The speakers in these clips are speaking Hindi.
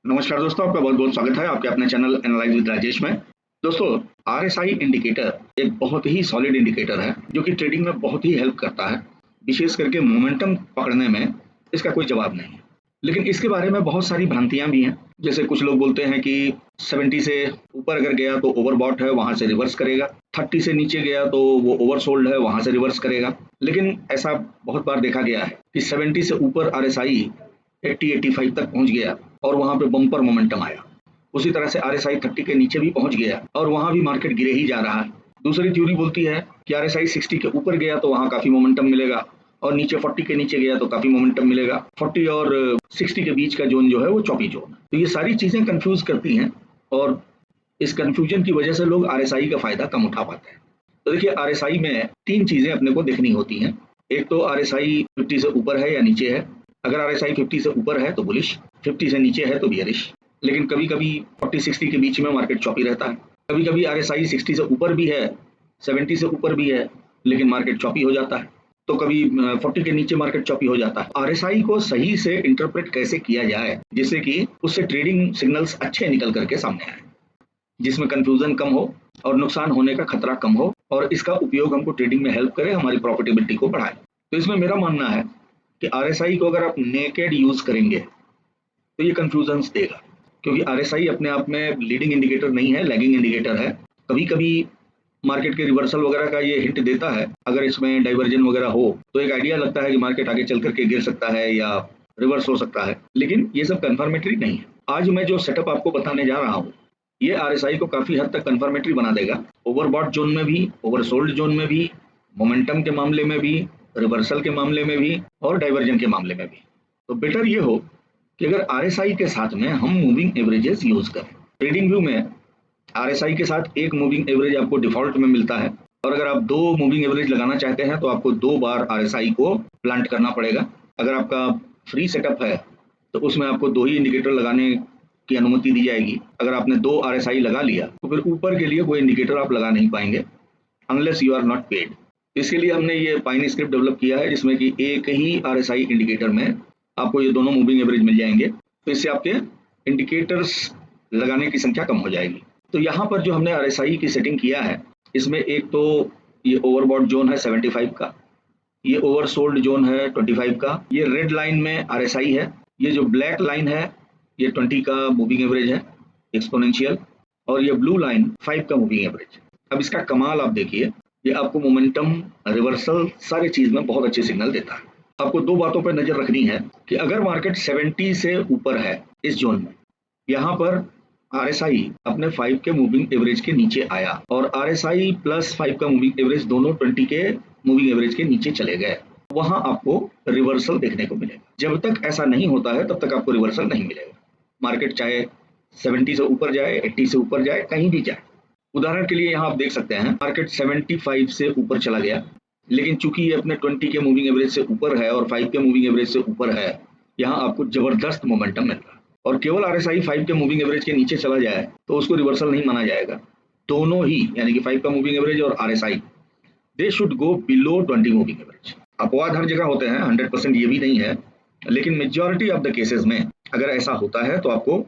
नमस्कार दोस्तों, आपका बहुत बहुत स्वागत है आपके अपने चैनल एनालाइज विद राजेश में। दोस्तों, आरएसआई इंडिकेटर एक बहुत ही सॉलिड इंडिकेटर है जो कि ट्रेडिंग में बहुत ही हेल्प करता है। विशेष करके मोमेंटम पकड़ने में इसका कोई जवाब नहीं है। लेकिन इसके बारे में बहुत सारी भ्रांतियां भी हैं। जैसे कुछ लोग बोलते हैं कि 70 से ऊपर अगर गया तो ओवरबॉट है, वहां से रिवर्स करेगा। 30 से नीचे गया तो वो ओवरसोल्ड है, वहां से रिवर्स करेगा। लेकिन ऐसा बहुत बार देखा गया है कि 70 से ऊपर आरएसआई 80-85 तक पहुंच गया और वहां पे बम्पर मोमेंटम आया। उसी तरह से आरएसआई 30 के नीचे भी पहुंच गया और वहां भी मार्केट गिरे ही जा रहा है। दूसरी थ्योरी बोलती है कि आरएसआई 60 के ऊपर गया तो वहां काफी मोमेंटम मिलेगा और नीचे 40 के नीचे गया तो काफी मोमेंटम मिलेगा। 40 और 60 के बीच का जोन जो है वो चॉपी जोन है। तो ये सारी चीजें कंफ्यूज करती हैं और इस कंफ्यूजन की वजह से लोग आरएसआई का फायदा कम उठा पाते हैं। तो देखिए, आरएसआई में तीन चीजें अपने को देखनी होती हैं। एक तो आरएसआई 50 से ऊपर है या नीचे है। अगर आरएसआई 50 से ऊपर है तो बुलिश, 50 से नीचे है तो बियरिश। लेकिन कभी कभी 40-60 के बीच में मार्केट चॉपी रहता है। कभी कभी आरएसआई 60 से ऊपर भी है, 70 से ऊपर भी है, लेकिन मार्केट चॉपी हो जाता है। तो कभी 40 के नीचे मार्केट चॉपी हो जाता है। आरएसआई को सही से इंटरप्रेट कैसे किया जाए जिससे कि उससे ट्रेडिंग सिग्नल्स अच्छे निकल करके सामने आए, जिसमें कंफ्यूजन कम हो और नुकसान होने का खतरा कम हो और इसका उपयोग हमको ट्रेडिंग में हेल्प करे, हमारी प्रॉफिटेबिलिटी को बढ़ाए। तो इसमें मेरा मानना है कि आरएसआई को अगर आप नेकेड यूज करेंगे तो ये कंफ्यूजन देगा, क्योंकि आरएसआई अपने आप में लीडिंग इंडिकेटर नहीं है, लैगिंग इंडिकेटर है। कभी कभी मार्केट के रिवर्सल वगैरह का ये हिंट देता है। अगर इसमें डाइवर्जन वगैरह हो तो एक आइडिया लगता है कि मार्केट आगे चल करके गिर सकता है या रिवर्स हो सकता है, लेकिन ये सब कंफर्मेटरी नहीं है। आज मैं जो सेटअप आपको बताने जा रहा हूँ ये आरएसआई को काफी हद तक कंफर्मेटरी बना देगा, ओवरबॉट जोन में भी, ओवरसोल्ड जोन में भी, मोमेंटम के मामले में भी, रिवर्सल के मामले में भी और डाइवर्जन के मामले में भी। तो बेटर ये हो कि अगर आरएसआई के साथ में हम मूविंग एवरेजेस यूज करें। ट्रेडिंग व्यू में आरएसआई के साथ एक मूविंग एवरेज आपको डिफॉल्ट में मिलता है और अगर आप दो मूविंग एवरेज लगाना चाहते हैं तो आपको 2 बार आरएसआई को प्लांट करना पड़ेगा। अगर आपका फ्री सेटअप है तो उसमें आपको 2 ही इंडिकेटर लगाने की अनुमति दी जाएगी। अगर आपने 2 आरएसआई लगा लिया तो फिर ऊपर के लिए कोई इंडिकेटर आप लगा नहीं पाएंगे unless you are not paid. इसके लिए हमने ये पाइन स्क्रिप्ट डेवलप किया है जिसमें कि एक ही आरएसआई इंडिकेटर में आपको ये दोनों मूविंग एवरेज मिल जाएंगे। तो इससे आपके इंडिकेटर्स लगाने की संख्या कम हो जाएगी। तो यहाँ पर जो हमने आरएसआई की सेटिंग किया है इसमें एक तो ये ओवरबॉट जोन है 75 का, ये ओवरसोल्ड जोन है 25 का, ये रेड लाइन में आरएसआई है, ये जो ब्लैक लाइन है ये 20 का मूविंग एवरेज है एक्सपोनेंशियल, और ये ब्लू लाइन 5 का मूविंग एवरेज। अब इसका कमाल आप देखिए, ये आपको मोमेंटम, रिवर्सल, सारी चीज में बहुत अच्छे सिग्नल देता है। आपको 2 बातों पर नजर रखनी है कि अगर मार्केट 70 से ऊपर है इस जोन में, यहाँ पर आरएसआई अपने 5 के मूविंग एवरेज के नीचे आया और आरएसआई प्लस 5 का मूविंग एवरेज दोनों 20 के मूविंग एवरेज के नीचे चले गए, वहां आपको रिवर्सल देखने को मिलेगा। जब तक ऐसा नहीं होता है तब तक आपको रिवर्सल नहीं मिलेगा। मार्केट चाहे 70 से ऊपर जाए, 80 से ऊपर जाए, कहीं भी जाए। उदाहरण के लिए यहाँ आप देख सकते हैं मार्केट 75 से ऊपर चला गया, लेकिन चूंकि ये अपने 20 के मूविंग एवरेज से ऊपर है और 5 के मूविंग एवरेज से ऊपर है, यहाँ आपको जबरदस्त मोमेंटम मिल रहा है। और केवल आरएसआई 5 के मूविंग एवरेज के नीचे चला जाए तो उसको रिवर्सल नहीं माना जाएगा। दोनों ही, यानी कि 5 का मूविंग एवरेज और RSI, they should go below 20 moving average. अपवाद हर जगह होते हैं, 100% ये भी नहीं है, लेकिन मेजॉरिटी ऑफ द केसेस में अगर ऐसा होता है तो आपको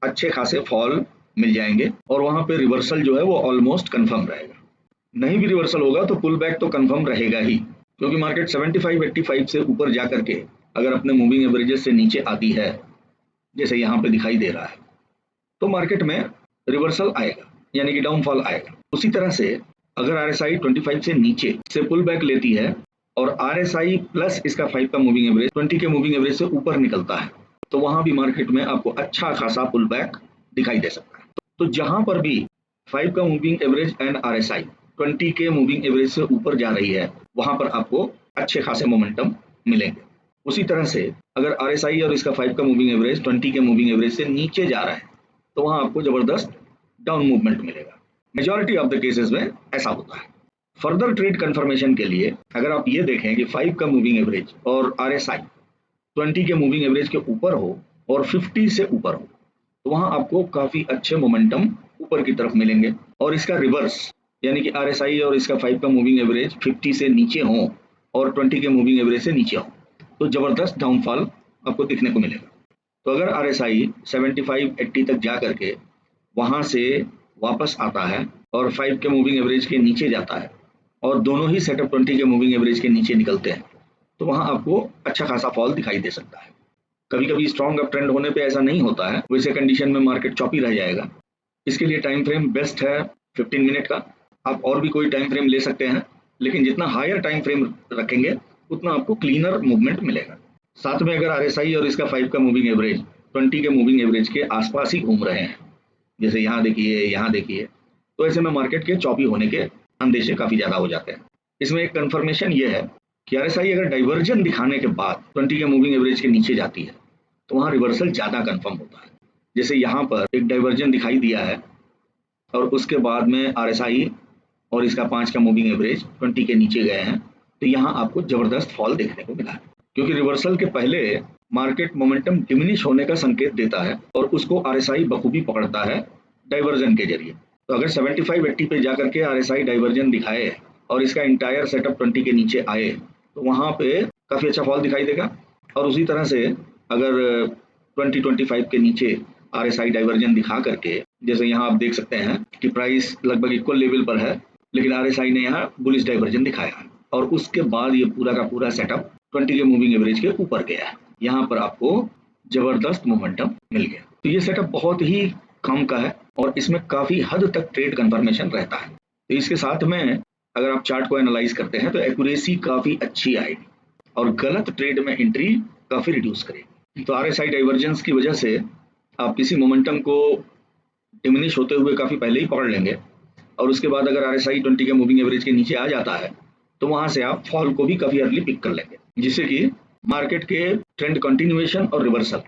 अच्छे खासे फॉल मिल जाएंगे और वहां पे रिवर्सल जो है वो ऑलमोस्ट कंफर्म रहेगा। नहीं भी रिवर्सल होगा तो पुल बैक तो कंफर्म रहेगा ही, क्योंकि मार्केट 75-85 से ऊपर जा करके अगर अपने मूविंग एवरेजेस से नीचे आती है, जैसे यहाँ पे दिखाई दे रहा है, तो मार्केट में रिवर्सल आएगा, यानी कि डाउनफॉल आएगा। उसी तरह से अगर आरएसआई 25 से नीचे से पुल बैक लेती है और आरएसआई प्लस इसका 5 का मूविंग एवरेज 20 के मूविंग एवरेज से ऊपर निकलता है, तो वहां भी मार्केट में आपको अच्छा खासा पुल बैक दिखाई दे सकता है। तो जहां पर भी 5 का मूविंग एवरेज एंड आरएसआई 20 के मूविंग एवरेज से ऊपर जा रही है, वहां पर आपको अच्छे खासे मोमेंटम मिलेंगे। उसी तरह से अगर आरएसआई और इसका 5 का मूविंग एवरेज 20 के मूविंग एवरेज से नीचे जा रहा है तो वहां आपको जबरदस्त डाउन मूवमेंट मिलेगा। मेजॉरिटी ऑफ द केसेस में ऐसा होता है। फर्दर ट्रेड कंफर्मेशन के लिए अगर आप ये देखें कि 5 का मूविंग एवरेज और आरएसआई 20 के मूविंग एवरेज के ऊपर हो और 50 से ऊपर हो, तो वहां आपको काफी अच्छे मोमेंटम ऊपर की तरफ मिलेंगे। और इसका रिवर्स, यानी कि आरएसआई और इसका 5 का मूविंग एवरेज 50 से नीचे हो और 20 के मूविंग एवरेज से नीचे हो, तो जबरदस्त डाउनफॉल आपको दिखने को मिलेगा। तो अगर RSI 75-80 तक जा करके वहां से वापस आता है और 5 के मूविंग एवरेज के नीचे जाता है और दोनों ही सेटअप 20 के मूविंग एवरेज के नीचे निकलते हैं, तो वहां आपको अच्छा खासा फॉल दिखाई दे सकता है। कभी कभी स्ट्रॉन्ग अप ट्रेंड होने पे ऐसा नहीं होता है, वैसे कंडीशन में मार्केट चॉपी रह जाएगा। इसके लिए टाइम फ्रेम बेस्ट है 15 मिनट का। आप और भी कोई टाइम फ्रेम ले सकते हैं, लेकिन जितना हायर टाइम फ्रेम रखेंगे उतना आपको क्लीनर मूवमेंट मिलेगा। साथ में अगर RSI और इसका 5 का मूविंग एवरेज 20 के मूविंग एवरेज के आसपास ही घूम रहे हैं, जैसे यहाँ देखिए, तो ऐसे में मार्केट के चॉपी होने के अंदेशे काफी ज्यादा हो जाते हैं। इसमें एक कंफर्मेशन ये है कि RSI अगर डाइवर्जन दिखाने के बाद 20 के मूविंग एवरेज के नीचे जाती है तो वहाँ रिवर्सल ज्यादा कंफर्म होता है। जैसे यहाँ पर एक डाइवर्जन दिखाई दिया है और उसके बाद में RSI और इसका 5 का मूविंग एवरेज 20 के नीचे गए हैं, तो यहाँ आपको जबरदस्त फॉल देखने को मिला है, क्योंकि रिवर्सल के पहले मार्केट मोमेंटम डिमिनिश होने का संकेत देता है और उसको RSI बखूबी पकड़ता है डाइवर्जन के जरिए। तो अगर 75-80 पे जाकर के RSI डाइवर्जन दिखाए और इसका इंटायर सेटअप 20 के नीचे आए तो वहां पे काफी अच्छा फॉल दिखाई देगा। और उसी तरह से अगर 20-25 के नीचे RSI डाइवर्जन दिखा करके, जैसे यहाँ आप देख सकते हैं कि प्राइस लगभग इक्वल लेवल पर है, लेकिन RSI ने यहाँ बुलिश डाइवर्जन दिखाया है और उसके बाद ये पूरा का पूरा सेटअप 20 के मूविंग एवरेज के ऊपर गया है। यहाँ पर आपको जबरदस्त मोमेंटम मिल गया। तो ये सेटअप बहुत ही कम का है और इसमें काफी हद तक ट्रेड कंफर्मेशन रहता है। तो इसके साथ में अगर आप चार्ट को एनालाइज करते हैं तो एक्यूरेसी काफी अच्छी आएगी और गलत ट्रेड में एंट्री काफी रिड्यूस करेगी। तो RSI डाइवर्जेंस की वजह से आप किसी मोमेंटम को डिमिनिश होते हुए काफी पहले ही पकड़ लेंगे और उसके बाद अगर RSI 20 के मूविंग एवरेज के नीचे आ जाता है तो वहां से आप फॉल को भी काफी अर्ली पिक कर लेंगे, जिससे कि मार्केट के ट्रेंड कंटिन्यूएशन और रिवर्सल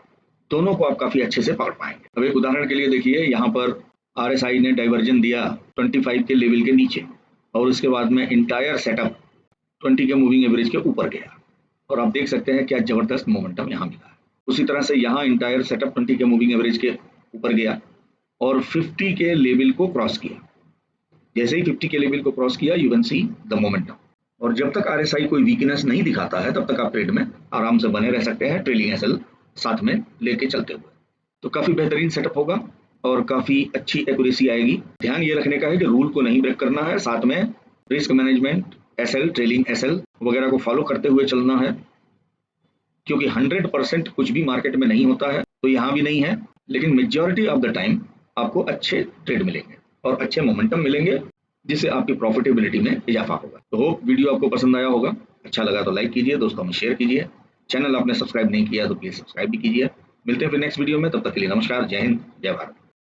दोनों को आप काफी अच्छे से पकड़ पाएंगे। अब एक उदाहरण के लिए देखिए, यहाँ पर RSI ने डाइवर्जन दिया 25 के लेवल के नीचे और उसके बाद में इंटायर सेटअप 20 के मूविंग एवरेज के ऊपर गया और आप देख सकते हैं क्या जबरदस्त मोमेंटम यहाँ मिला है। उसी तरह से यहाँ इंटायर सेटअप 20 के मूविंग एवरेज के ऊपर गया और 50 के लेवल को क्रॉस किया। जैसे ही 50 के लेवल को क्रॉस किया, you can see the momentum. और जब तक RSI कोई वीकनेस नहीं दिखाता है तब तक आप ट्रेड में आराम से बने रह सकते हैं, ट्रेलिंग एसएल साथ में लेके चलते हुए। तो काफी बेहतरीन सेटअप होगा और काफी अच्छी एक्यूरेसी आएगी। ध्यान ये रखने का है कि रूल को नहीं ब्रेक करना है, साथ में risk management, SL, trailing SL वगैरह को फॉलो करते हुए चलना है, क्योंकि 100% कुछ भी मार्केट में नहीं होता है, तो यहाँ भी नहीं है, लेकिन मेजॉरिटी ऑफ द टाइम आपको अच्छे ट्रेड मिलेंगे और अच्छे मोमेंटम मिलेंगे, जिससे आपकी प्रॉफिटेबिलिटी में इजाफा होगा। तो होप वीडियो आपको पसंद आया होगा। अच्छा लगा तो लाइक कीजिए, दोस्तों में शेयर कीजिए। चैनल आपने सब्सक्राइब नहीं किया तो प्लीज सब्सक्राइब भी कीजिए। मिलते हैं फिर नेक्स्ट वीडियो में, तब तक के लिए नमस्कार, जय हिंद, जय भारत।